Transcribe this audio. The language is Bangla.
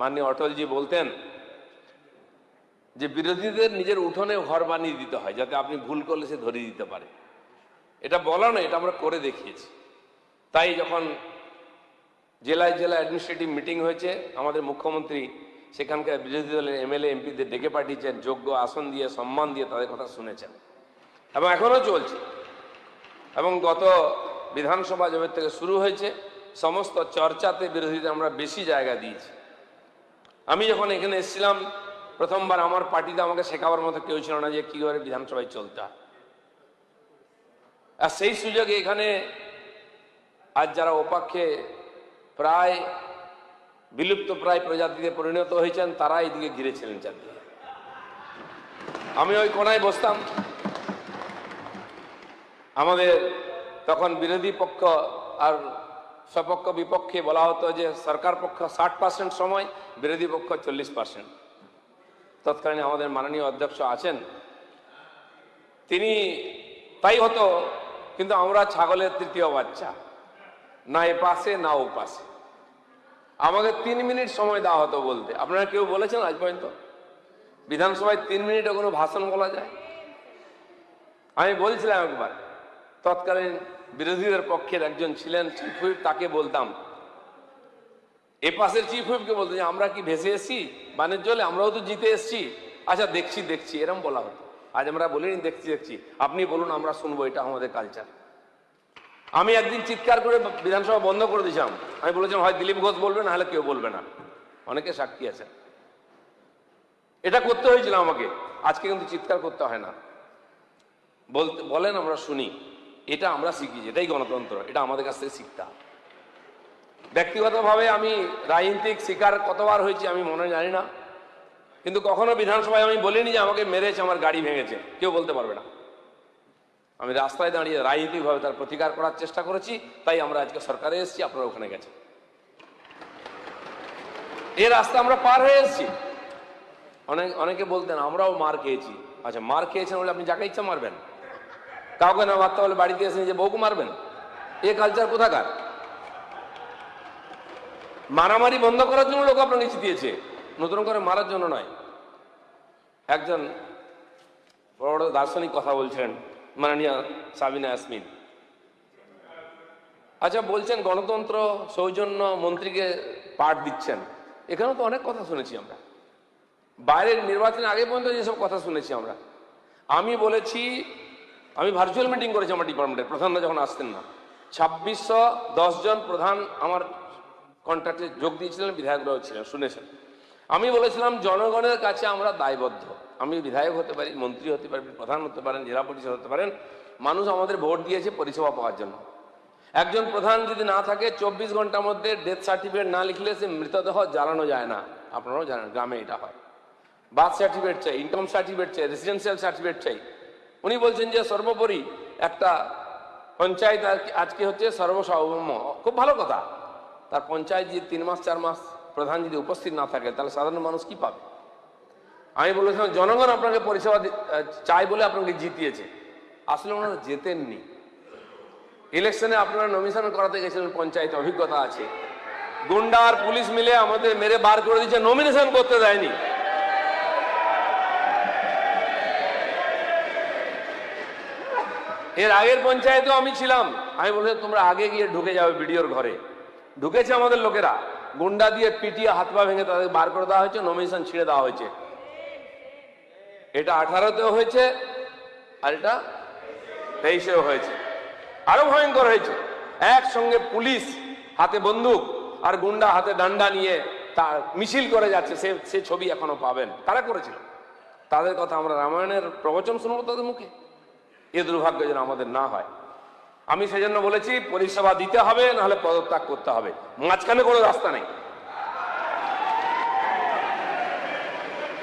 মাননীয় অটলজি বলতেন যে বিরোধীদের নিজের উঠোনে ঘর বানিয়ে দিতে হয় যাতে আপনি ভুল করলে সে ধরিয়ে দিতে পারে। এটা বলা নয়, এটা আমরা করে দেখিয়েছি। তাই যখন জেলায় জেলায় অ্যাডমিনিস্ট্রেটিভ মিটিং হয়েছে, আমাদের মুখ্যমন্ত্রী সেখানকার বিরোধী দলের এমএলএ এমপিদের ডেকে পাঠিয়েছেন, যোগ্য আসন দিয়ে সম্মান দিয়ে তাদের কথা শুনেছেন এবং এখনো চলছে। এবং গত বিধানসভা জবে থেকে শুরু হয়েছে, সমস্ত চর্চাতে বিরোধীদের আমরা বেশি জায়গা দিয়েছি। আমি যখন এখানে এসেছিলাম প্রথমবার, আমার পার্টিতে আমাকে শেখাবার মতো কেউ ছিল না যে কি করে বিধানসভায় চলতে হয়। আর সেই সুযোগে এখানে আজ যারা ওপাক্ষে প্রায় বিলুপ্ত প্রায় প্রজাতিতে পরিণত হয়েছেন তারা এইদিকে ঘিরেছিলেন চারদিকে। আমি ওই কোনায় বসতাম। আমাদের তখন বিরোধী পক্ষ আর সপক্ষ বিপক্ষে বলা হতো যে সরকার পক্ষ 60% সময়, বিরোধী পক্ষ 40%। তৎকালীন আমাদের মাননীয় অধ্যক্ষ আছেন, তিনি তাই হতো, কিন্তু আমরা ছাগলের তৃতীয় বাচ্চা, না এ পাশে না ও পাশে। আমাকে 3 মিনিট সময় দেওয়া হতো বলতে। আপনারা কেউ বলেছেন আজ পর্যন্ত বিধানসভায় 3 মিনিটে কোনো ভাষণ বলা যায়? আমি বলছিলাম একবার, তৎকালীন বিরোধীদের পক্ষের একজন ছিলেন চিফ হুইপ, তাকে বলতাম, এ পাশের চিফ হুইপকে বলতো যে আমরা কি ভেসে এসছি বানের জলে, আমরাও তো জিতে এসছি, আচ্ছা দেখছি দেখছি, এরকম বলা হতো। আজ আমরা বলিনি দেখছি দেখছি, আপনি বলুন আমরা শুনবো, এটা আমাদের কালচার। আমি একদিন চিৎকার করে বিধানসভা বন্ধ করে দিয়েছিলাম। আমি বলেছিলাম হয় দিলীপ ঘোষ বলবে, না হলে কেউ বলবে না। অনেকে সাক্ষী আছে। এটা করতে হয়েছিল আমাকে, আজকে কিন্তু চিৎকার করতে হয় না, বলেন আমরা শুনি। এটা আমরা শিখি, এটাই গণতন্ত্র, এটা আমাদের কাছ থেকে শিখতে হবে। ব্যক্তিগতভাবে আমি রাজনীতিক শিকার কতবার হয়েছি আমি মনে জানি না, কিন্তু কখনো বিধানসভায় আমি বলিনি যে আমাকে মেরেছে, আমার গাড়ি ভেঙেছে, কেউ বলতে পারবে না। আমি রাস্তায় দাঁড়িয়ে রাজনৈতিকভাবে তার প্রতিকার করার চেষ্টা করেছি, তাই আমরা আজকে সরকারে এসেছি, আপনারা ওখানে গেছেন। এই রাস্তা আমরা পার হয়ে এসেছি। অনেকে বলতেন আমরাও মার খেয়েছি। আচ্ছা, মার খেয়েছেন বলে আপনি যাকে ইচ্ছা মারবেন? কাউকে না মারতে বলে বাড়িতে এসে যে বউকে মারবেন? এ কালচার কোথাকার? মারামারি বন্ধ করার জন্য লোক আপনাকে জিতিয়েছে, নতুন করে মারার জন্য নয়। একজন বড় বড় দার্শনিক কথা বলছেন, মাননীয় সাবিনা ইয়াসমিন। আচ্ছা, বলছেন গণতন্ত্র সৌজন্য, মন্ত্রীকে পাঠ দিচ্ছেন। এখানেও তো অনেক কথা শুনেছি আমরা, বাইরের নির্বাচনের আগে পর্যন্ত যেসব কথা শুনেছি আমরা। আমি বলেছি, আমি ভার্চুয়াল মিটিং করেছি আমার ডিপার্টমেন্টের প্রধানরা যখন আসতেন না, 2610 জন প্রধান আমার কন্ট্রাক্টে যোগ দিয়েছিলেন, বিধায়করাও ছিলেন, শুনেছেন। আমি বলেছিলাম জনগণের কাছে আমরা দায়বদ্ধ। আমি বিধায়ক হতে পারি, মন্ত্রী হতে পারি, প্রধান হতে পারেন, জেলা পরিষদ হতে পারেন। মানুষ আমাদের ভোট দিয়েছে পরিষেবা পাওয়ার জন্য। একজন প্রধান যদি না থাকে, 24 ঘন্টার মধ্যে ডেথ সার্টিফিকেট না লিখলে সে মৃতদেহ জ্বালানো যায় না। আপনারাও জানেন গ্রামে এটা হয়। বার্থ সার্টিফিকেট চাই, ইনকাম সার্টিফিকেট চাই, রেসিডেন্সিয়াল সার্টিফিকেট চাই। উনি বলছেন যে সর্বোপরি একটা পঞ্চায়েত আজকে হচ্ছে সর্বসার্বভৌম, খুব ভালো কথা। তার পঞ্চায়েত যদি 3 মাস 4 মাস প্রধান যদি উপস্থিত না থাকে, তাহলে সাধারণ মানুষ কি পাবে? আমি বলেছিলাম জনগণ আপনাকে পরিষেবা চাই বলে আপনাকে জিতিয়েছে। আসলে ওনারা জেতেননি। ইলেকশনে আপনারা নমিনেশন করাতে গেছিলেন, পঞ্চায়েতে অভিজ্ঞতা আছে, গুন্ডা আর পুলিশ মিলে আমাদের মেরে বার করে দিচ্ছে, নমিনেশন করতে দেয়নি। এর আগের পঞ্চায়েতেও আমি ছিলাম। আমি বললাম তোমরা আগে গিয়ে ঢুকে যাবে বিডিওর ঘরে। ঢুকেছে আমাদের লোকেরা, গুন্ডা দিয়ে পিটিয়ে হাত পা ভেঙে তাদের বার করে দেওয়া হয়েছে, নমিনেশন ছিঁড়ে দেওয়া হয়েছে। এটা 18তেও হয়েছে, আর এটা 23এও হয়েছে। আরো ভয়ঙ্কর হয়েছে, একসঙ্গে পুলিশ হাতে বন্দুক আর গুন্ডা হাতে ডান্ডা নিয়ে তার মিছিল করে যাচ্ছে। সে ছবি এখনো পাবেন। কারা করেছিল? তাদের কথা আমরা রামায়ণের প্রবচন শুনবো তাদের মুখে? এ দুর্ভাগ্য যেন আমাদের না হয়। আমি সেজন্য বলেছি পরিষেবা দিতে হবে, নাহলে পদত্যাগ করতে হবে, মাঝখানে কোনো রাস্তা নেই।